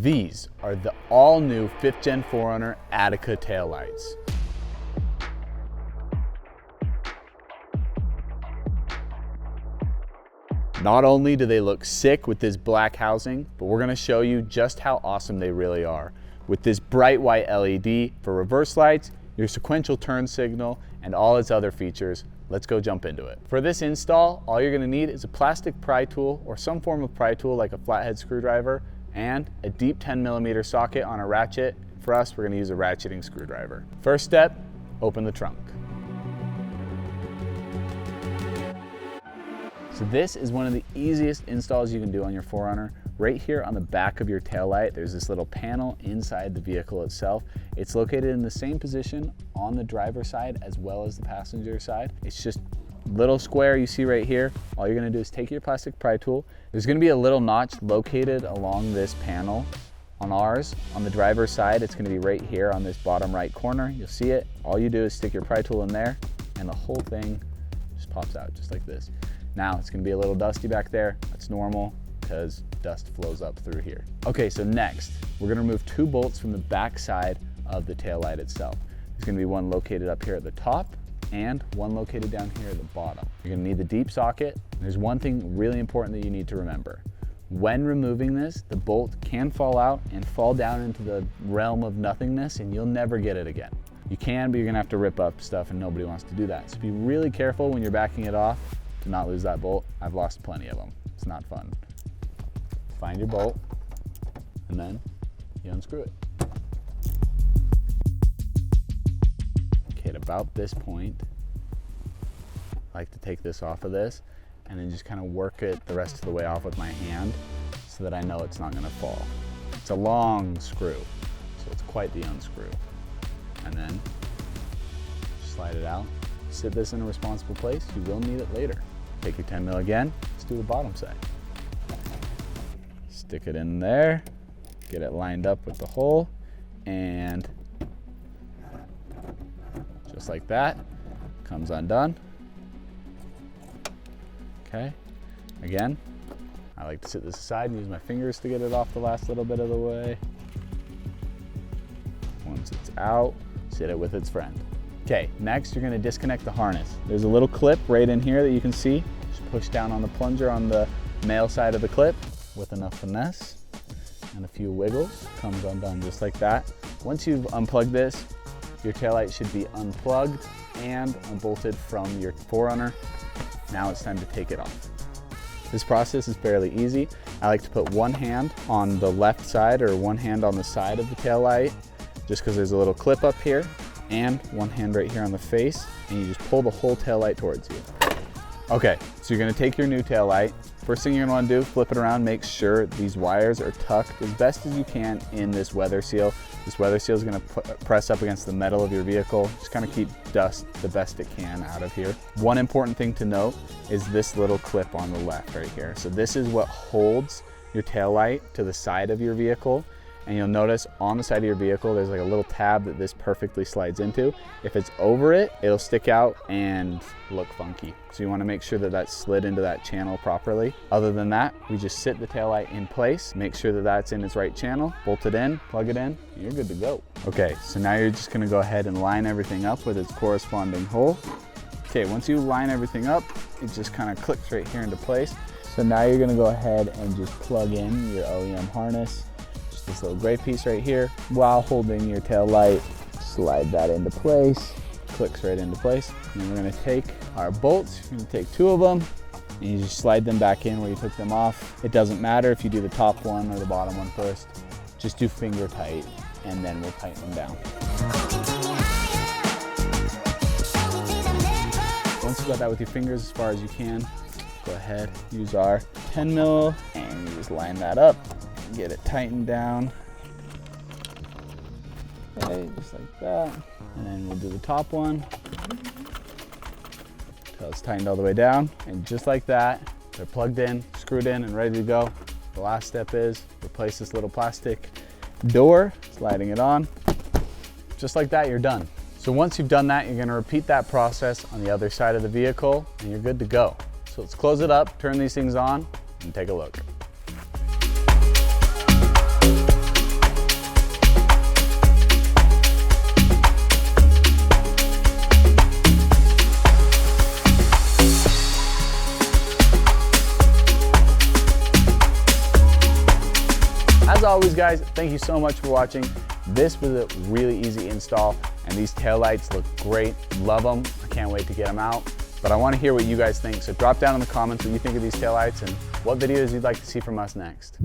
These are the all-new 5th Gen 4Runner Attica taillights. Not only do they look sick with this black housing, but we're gonna show you just how awesome they really are. With this bright white LED for reverse lights, your sequential turn signal, and all its other features, let's go jump into it. For this install, all you're gonna need is a plastic pry tool or some form of pry tool like a flathead screwdriver and a deep 10mm socket on a ratchet. For us, we're gonna use a ratcheting screwdriver. First step, open the trunk. So this is one of the easiest installs you can do on your 4Runner. Right here on the back of your taillight, there's this little panel inside the vehicle itself. It's located in the same position on the driver's side as well as the passenger side. It's just a little square you see right here. All you're gonna do is take your plastic pry tool. There's gonna be a little notch located along this panel. On ours, on the driver's side, it's gonna be right here on this bottom right corner. You'll see it. All you do is stick your pry tool in there and the whole thing just pops out just like this. Now it's gonna be a little dusty back there. That's normal because dust flows up through here. Okay, so next, we're gonna remove 2 bolts from the back side of the taillight itself. There's gonna be one located up here at the top and one located down here at the bottom. You're gonna need the deep socket. There's one thing really important that you need to remember. When removing this, the bolt can fall out and fall down into the realm of nothingness and you'll never get it again. You can, but you're gonna have to rip up stuff and nobody wants to do that. So be really careful when you're backing it off to not lose that bolt. I've lost plenty of them. It's not fun. Find your bolt and then you unscrew it. Okay, at about this point, I like to take this off of this and then just kind of work it the rest of the way off with my hand so that I know it's not gonna fall. It's a long screw, so it's quite the unscrew. And then slide it out. Sit this in a responsible place. You will need it later. Take your 10mm again. Let's do the bottom side. Stick it in there, get it lined up with the hole, and just like that, comes undone. Okay, again, I like to sit this aside and use my fingers to get it off the last little bit of the way. Once it's out, sit it with its friend. Okay, next you're gonna disconnect the harness. There's a little clip right in here that you can see. Just push down on the plunger on the male side of the clip with enough finesse and a few wiggles, comes undone just like that. Once you've unplugged this, your taillight should be unplugged and unbolted from your 4Runner. Now it's time to take it off. This process is fairly easy. I like to put one hand on the left side or one hand on the side of the taillight, just because there's a little clip up here, and one hand right here on the face, and you just pull the whole taillight towards you. Okay, so you're gonna take your new taillight. First thing you're gonna wanna do, flip it around, make sure these wires are tucked as best as you can in this weather seal. This weather seal is gonna press up against the metal of your vehicle. Just kind of keep dust the best it can out of here. One important thing to note is this little clip on the left right here. So this is what holds your taillight to the side of your vehicle. And you'll notice on the side of your vehicle, there's like a little tab that this perfectly slides into. If it's over it, it'll stick out and look funky. So you wanna make sure that that's slid into that channel properly. Other than that, we just sit the taillight in place, make sure that that's in its right channel, bolt it in, plug it in, and you're good to go. Okay, so now you're just gonna go ahead and line everything up with its corresponding hole. Okay, once you line everything up, it just kind of clicks right here into place. So now you're gonna go ahead and just plug in your OEM harness. This little gray piece right here while holding your tail light. Slide that into place, clicks right into place. And then we're gonna take our bolts, you're gonna take 2 of them and you just slide them back in where you took them off. It doesn't matter if you do the top one or the bottom one first. Just do finger tight and then we'll tighten them down. Once you got that with your fingers as far as you can, go ahead, use our 10mm and you just line that up. Get it tightened down. Okay, just like that. And then we'll do the top one until it's tightened all the way down. And just like that, they're plugged in, screwed in, and ready to go. The last step is replace this little plastic door, sliding it on. Just like that, you're done. So once you've done that, you're gonna repeat that process on the other side of the vehicle, and you're good to go. So let's close it up, turn these things on, and take a look. As always, guys, thank you so much for watching. This was a really easy install, and these taillights look great. Love them. I can't wait to get them out. But I want to hear what you guys think, so drop down in the comments what you think of these taillights and what videos you'd like to see from us next.